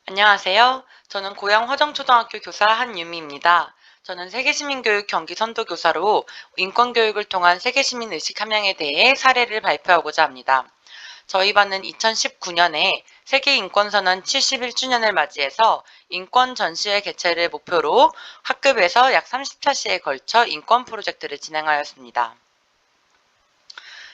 안녕하세요. 저는 고양 화정초등학교 교사 한유미입니다. 저는 세계시민교육 경기 선도교사로 인권교육을 통한 세계시민의식 함양에 대해 사례를 발표하고자 합니다. 저희 반은 2019년에 세계인권선언 71주년을 맞이해서 인권 전시회 개최를 목표로 학급에서 약 30차시에 걸쳐 인권 프로젝트를 진행하였습니다.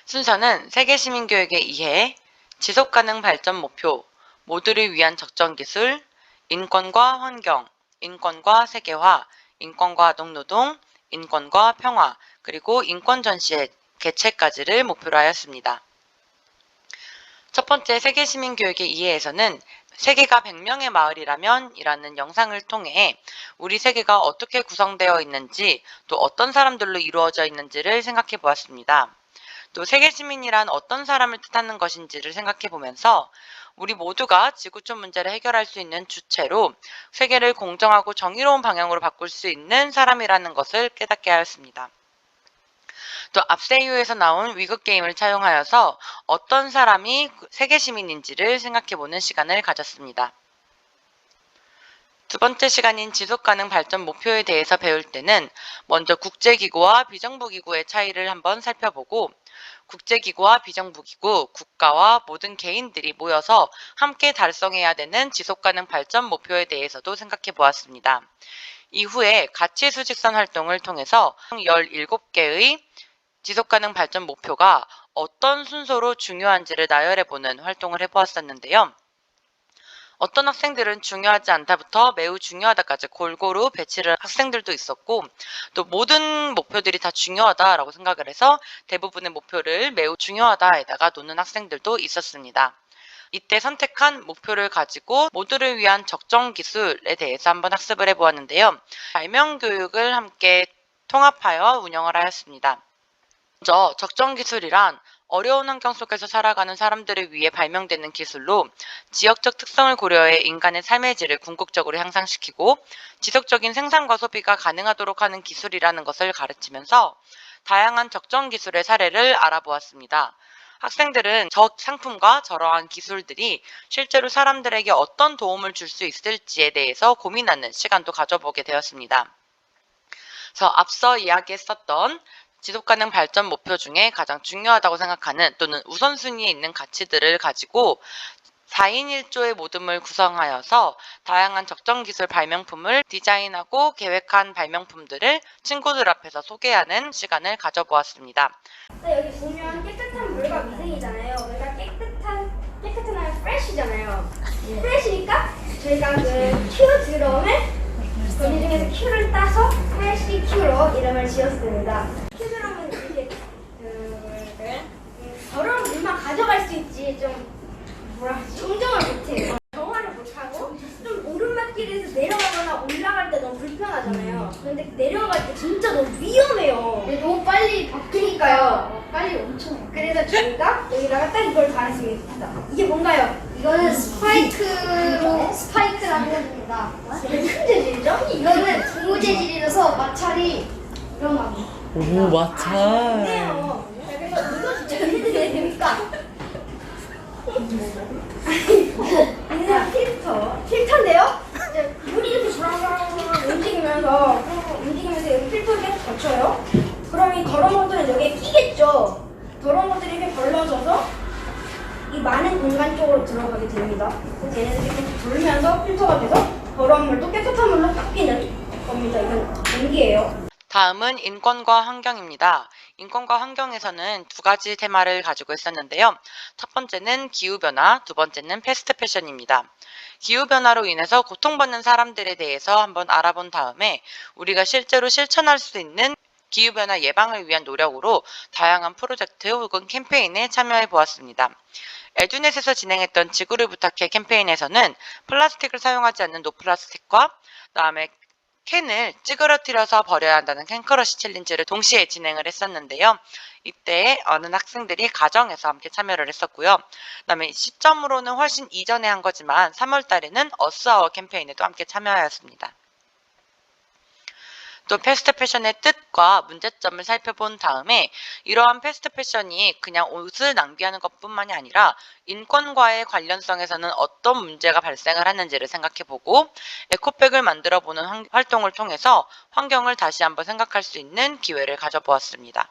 순서는 세계시민교육의 이해, 지속가능 발전 목표, 모두를 위한 적정기술, 인권과 환경, 인권과 세계화, 인권과 아동노동, 인권과 평화, 그리고 인권전시회 개최까지를 목표로 하였습니다. 첫 번째 세계시민교육의 이해에서는 세계가 100명의 마을이라면 이라는 영상을 통해 우리 세계가 어떻게 구성되어 있는지 또 어떤 사람들로 이루어져 있는지를 생각해 보았습니다. 또 세계 시민이란 어떤 사람을 뜻하는 것인지를 생각해 보면서 우리 모두가 지구촌 문제를 해결할 수 있는 주체로 세계를 공정하고 정의로운 방향으로 바꿀 수 있는 사람이라는 것을 깨닫게 하였습니다. 또 앞세이유에서 나온 위급 게임을 차용하여서 어떤 사람이 세계 시민인지를 생각해 보는 시간을 가졌습니다. 두 번째 시간인 지속가능 발전 목표에 대해서 배울 때는 먼저 국제기구와 비정부기구의 차이를 한번 살펴보고 국제기구와 비정부기구, 국가와 모든 개인들이 모여서 함께 달성해야 되는 지속가능 발전 목표에 대해서도 생각해 보았습니다. 이후에 가치수직선 활동을 통해서 17개의 지속가능 발전 목표가 어떤 순서로 중요한지를 나열해보는 활동을 해보았었는데요. 어떤 학생들은 중요하지 않다부터 매우 중요하다까지 골고루 배치를 학생들도 있었고 또 모든 목표들이 다 중요하다라고 생각을 해서 대부분의 목표를 매우 중요하다에다가 놓는 학생들도 있었습니다. 이때 선택한 목표를 가지고 모두를 위한 적정 기술에 대해서 한번 학습을 해보았는데요. 발명 교육을 함께 통합하여 운영을 하였습니다. 먼저 적정 기술이란 어려운 환경 속에서 살아가는 사람들을 위해 발명되는 기술로 지역적 특성을 고려해 인간의 삶의 질을 궁극적으로 향상시키고 지속적인 생산과 소비가 가능하도록 하는 기술이라는 것을 가르치면서 다양한 적정 기술의 사례를 알아보았습니다. 학생들은 저 상품과 저러한 기술들이 실제로 사람들에게 어떤 도움을 줄 수 있을지에 대해서 고민하는 시간도 가져보게 되었습니다. 그래서 앞서 이야기했었던 지속가능 발전 목표 중에 가장 중요하다고 생각하는 또는 우선순위에 있는 가치들을 가지고 4인 1조의 모둠을 구성하여서 다양한 적정기술 발명품을 디자인하고 계획한 발명품들을 친구들 앞에서 소개하는 시간을 가져보았습니다. 여기 보면 깨끗한 물과 미생이잖아요. 그러니까 깨끗한 하면 프레쉬잖아요. 프레쉬니까 저희가 그 큐 드럼에 거기 중에서 큐를 따서 프레쉬 큐로 이름을 지었습니다. 큐 드럼은 이렇게 더러운 물만 가져갈 수 있지 좀 뭐라 하지? 운전을 못해요. 정화를 못하고 좀 오르막길에서 내려가거나 올라갈 때 너무 불편하잖아요. 근데 내려갈 때 진짜 너무 위험해요. 너무 빨리 바뀌니까요. 빨리 엄청. 그래서 저희가 여기다가 딱 이걸 달았습니다. 이게 뭔가요? 이거는 스파이크라는 겁니다. 되게 큰 재질이죠? 이거는 고무 재질이라서 마찰이 일어납니다. 오, 마찰. 네요. 그래서 눌러주세요. 해드려야 됩니까? 이는 필터인데요? 이제 물이 이렇게 주렁주렁 움직이면서 여기 필터를 계속 거쳐요. 그럼 이 더러운 것들은 여기에 끼겠죠? 더러운 것들이 이렇게 벌러져서 이 많은 공간 쪽으로 들어가게 됩니다. 그래서 얘네들이 이렇게 돌면서 필터가 돼서 더러운 물도 깨끗한 물로 바뀌는 겁니다. 이건 공기예요. 다음은 인권과 환경입니다. 인권과 환경에서는 두 가지 테마를 가지고 있었는데요. 첫 번째는 기후변화, 두 번째는 패스트 패션입니다. 기후변화로 인해서 고통받는 사람들에 대해서 한번 알아본 다음에 우리가 실제로 실천할 수 있는 기후변화 예방을 위한 노력으로 다양한 프로젝트 혹은 캠페인에 참여해 보았습니다. 에듀넷에서 진행했던 지구를 부탁해 캠페인에서는 플라스틱을 사용하지 않는 노플라스틱과 그다음에 캔을 찌그러뜨려서 버려야 한다는 캔크러쉬 챌린지를 동시에 진행을 했었는데요. 이때 어느 학생들이 가정에서 함께 참여를 했었고요. 그다음에 시점으로는 훨씬 이전에 한 거지만 3월 달에는 어스아워 캠페인에도 함께 참여하였습니다. 또 패스트 패션의 뜻과 문제점을 살펴본 다음에 이러한 패스트 패션이 그냥 옷을 낭비하는 것뿐만이 아니라 인권과의 관련성에서는 어떤 문제가 발생을 하는지를 생각해보고 에코백을 만들어보는 활동을 통해서 환경을 다시 한번 생각할 수 있는 기회를 가져보았습니다.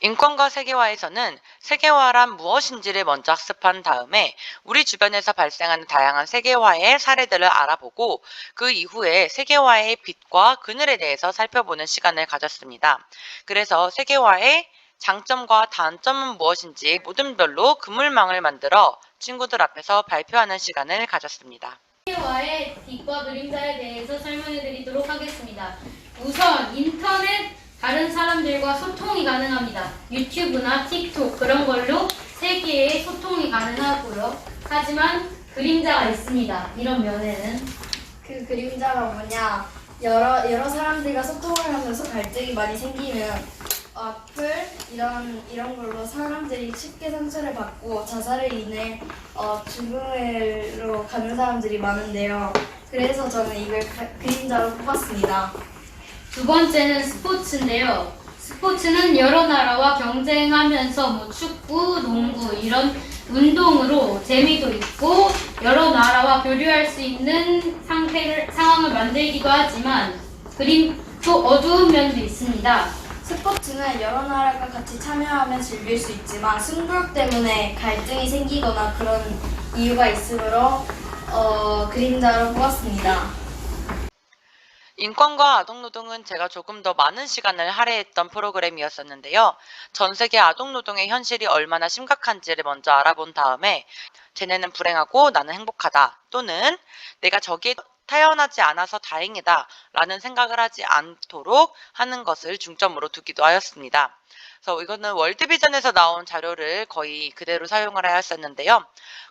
인권과 세계화에서는 세계화란 무엇인지를 먼저 학습한 다음에 우리 주변에서 발생하는 다양한 세계화의 사례들을 알아보고 그 이후에 세계화의 빛과 그늘에 대해서 살펴보는 시간을 가졌습니다. 그래서 세계화의 장점과 단점은 무엇인지 모든 별로 그물망을 만들어 친구들 앞에서 발표하는 시간을 가졌습니다. 세계화의 빛과 그림자에 대해서 설명해 드리도록 하겠습니다. 우선 인터넷 다른 사람들과 소통이 가능합니다. 유튜브나 틱톡 그런 걸로 세계에 소통이 가능하고요. 하지만 그림자가 있습니다. 이런 면에는 그 그림자가 뭐냐? 여러 사람들과 소통을 하면서 갈등이 많이 생기면 악플 이런 걸로 사람들이 쉽게 상처를 받고 자살을 인해 죽음으로 가는 사람들이 많은데요. 그래서 저는 이걸 그림자로 뽑았습니다. 두 번째는 스포츠인데요. 스포츠는 여러 나라와 경쟁하면서 뭐 축구, 농구 이런 운동으로 재미도 있고 여러 나라와 교류할 수 있는 상황을 만들기도 하지만 또 어두운 면도 있습니다. 스포츠는 여러 나라가 같이 참여하면 즐길 수 있지만 승부욕 때문에 갈등이 생기거나 그런 이유가 있으므로 그림자로 뽑았습니다. 인권과 아동노동은 제가 조금 더 많은 시간을 할애했던 프로그램이었었는데요. 전 세계 아동노동의 현실이 얼마나 심각한지를 먼저 알아본 다음에 쟤네는 불행하고 나는 행복하다 또는 내가 저기에 태어나지 않아서 다행이다 라는 생각을 하지 않도록 하는 것을 중점으로 두기도 하였습니다. 그래서 이거는 월드비전에서 나온 자료를 거의 그대로 사용을 하였었는데요.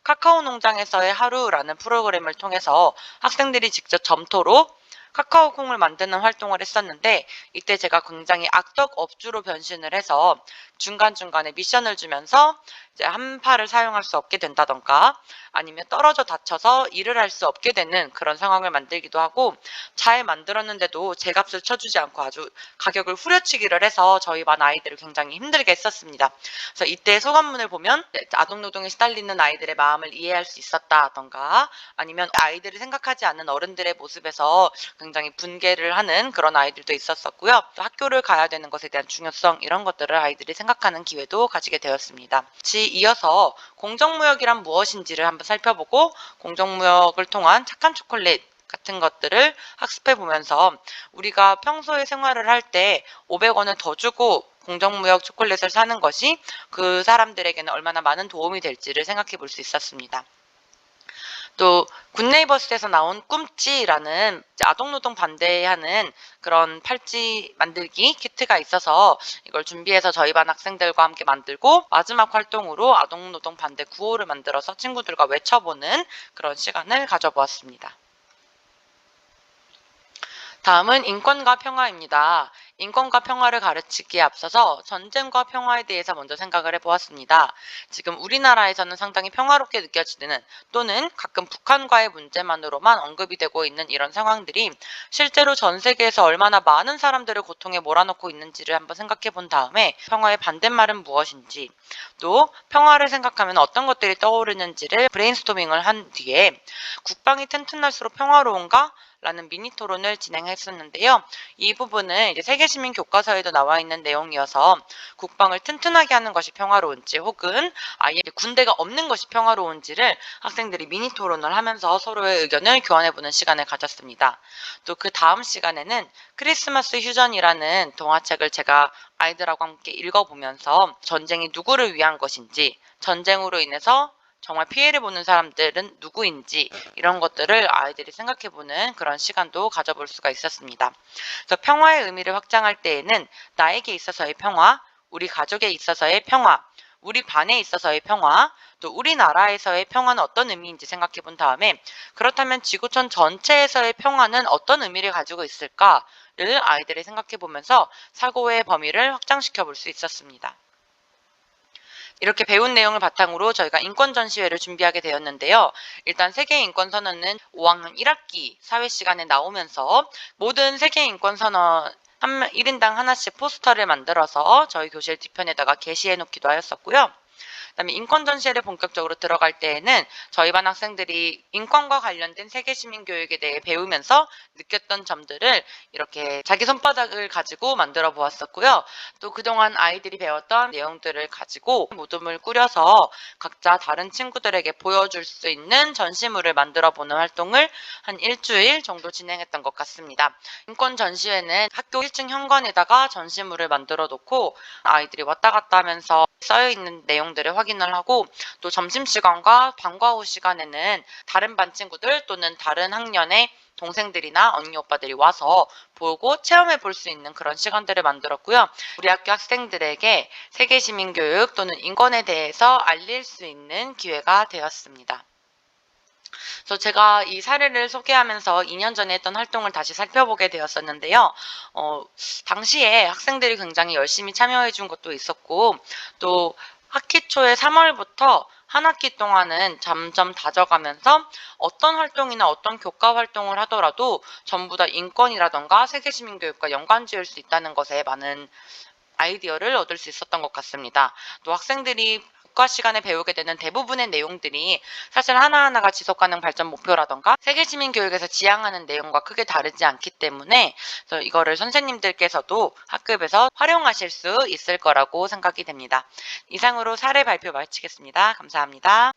카카오 농장에서의 하루라는 프로그램을 통해서 학생들이 직접 점토로 카카오콩을 만드는 활동을 했었는데 이때 제가 굉장히 악덕 업주로 변신을 해서 중간중간에 미션을 주면서 이제 한 팔을 사용할 수 없게 된다던가 아니면 떨어져 다쳐서 일을 할 수 없게 되는 그런 상황을 만들기도 하고 잘 만들었는데도 제 값을 쳐주지 않고 아주 가격을 후려치기를 해서 저희 반 아이들을 굉장히 힘들게 했었습니다. 그래서 이때 소감문을 보면 아동노동에 시달리는 아이들의 마음을 이해할 수 있었다던가 아니면 아이들을 생각하지 않는 어른들의 모습에서 굉장히 분개를 하는 그런 아이들도 있었었고요. 또 학교를 가야 되는 것에 대한 중요성 이런 것들을 아이들이 생각하는 기회도 가지게 되었습니다. 이어서 공정무역이란 무엇인지를 한번 살펴보고 공정무역을 통한 착한 초콜릿 같은 것들을 학습해 보면서 우리가 평소에 생활을 할 때 500원을 더 주고 공정무역 초콜릿을 사는 것이 그 사람들에게는 얼마나 많은 도움이 될지를 생각해 볼 수 있었습니다. 또 굿네이버스에서 나온 꿈찌라는 아동노동 반대하는 그런 팔찌 만들기 키트가 있어서 이걸 준비해서 저희 반 학생들과 함께 만들고 마지막 활동으로 아동노동 반대 구호를 만들어서 친구들과 외쳐보는 그런 시간을 가져보았습니다. 다음은 인권과 평화입니다. 인권과 평화를 가르치기에 앞서서 전쟁과 평화에 대해서 먼저 생각을 해보았습니다. 지금 우리나라에서는 상당히 평화롭게 느껴지는 또는 가끔 북한과의 문제만으로만 언급이 되고 있는 이런 상황들이 실제로 전 세계에서 얼마나 많은 사람들을 고통에 몰아넣고 있는지를 한번 생각해 본 다음에 평화의 반대말은 무엇인지 또 평화를 생각하면 어떤 것들이 떠오르는지를 브레인스토밍을 한 뒤에 국방이 튼튼할수록 평화로운가? 라는 미니 토론을 진행했었는데요. 이 부분은 이제 세계시민 교과서에도 나와 있는 내용이어서 국방을 튼튼하게 하는 것이 평화로운지 혹은 아예 군대가 없는 것이 평화로운지를 학생들이 미니 토론을 하면서 서로의 의견을 교환해보는 시간을 가졌습니다. 또 그 다음 시간에는 크리스마스 휴전이라는 동화책을 제가 아이들하고 함께 읽어보면서 전쟁이 누구를 위한 것인지 전쟁으로 인해서 정말 피해를 보는 사람들은 누구인지 이런 것들을 아이들이 생각해보는 그런 시간도 가져볼 수가 있었습니다. 그래서 평화의 의미를 확장할 때에는 나에게 있어서의 평화, 우리 가족에 있어서의 평화, 우리 반에 있어서의 평화, 또 우리나라에서의 평화는 어떤 의미인지 생각해 본 다음에 그렇다면 지구촌 전체에서의 평화는 어떤 의미를 가지고 있을까를 아이들이 생각해 보면서 사고의 범위를 확장시켜 볼 수 있었습니다. 이렇게 배운 내용을 바탕으로 저희가 인권 전시회를 준비하게 되었는데요. 일단 세계인권선언은 5학년 1학기 사회 시간에 나오면서 모든 세계인권선언 1인당 하나씩 포스터를 만들어서 저희 교실 뒤편에다가 게시해 놓기도 하였었고요. 그다음에 인권 전시회를 본격적으로 들어갈 때에는 저희 반 학생들이 인권과 관련된 세계 시민 교육에 대해 배우면서 느꼈던 점들을 이렇게 자기 손바닥을 가지고 만들어 보았었고요. 또 그동안 아이들이 배웠던 내용들을 가지고 모둠을 꾸려서 각자 다른 친구들에게 보여줄 수 있는 전시물을 만들어 보는 활동을 한 일주일 정도 진행했던 것 같습니다. 인권 전시회는 학교 1층 현관에다가 전시물을 만들어 놓고 아이들이 왔다 갔다 하면서 쌓여 있는 내용들을 확인을 하고, 또 점심시간과 방과 후 시간에는 다른 반 친구들 또는 다른 학년의 동생들이나 언니 오빠들이 와서 보고 체험해 볼 수 있는 그런 시간들을 만들었고요. 우리 학교 학생들에게 세계 시민교육 또는 인권에 대해서 알릴 수 있는 기회가 되었습니다. 그래서 제가 이 사례를 소개하면서 2년 전에 했던 활동을 다시 살펴보게 되었었는데요. 당시에 학생들이 굉장히 열심히 참여해 준 것도 있었고, 또 학기 초에 3월부터 한 학기 동안은 점점 다져가면서 어떤 활동이나 어떤 교과 활동을 하더라도 전부 다 인권이라던가 세계시민교육과 연관 지을 수 있다는 것에 많은 아이디어를 얻을 수 있었던 것 같습니다. 또 학생들이 교과 시간에 배우게 되는 대부분의 내용들이 사실 하나하나가 지속가능 발전 목표라던가 세계시민 교육에서 지향하는 내용과 크게 다르지 않기 때문에 그래서 이거를 선생님들께서도 학급에서 활용하실 수 있을 거라고 생각이 됩니다. 이상으로 사례 발표 마치겠습니다. 감사합니다.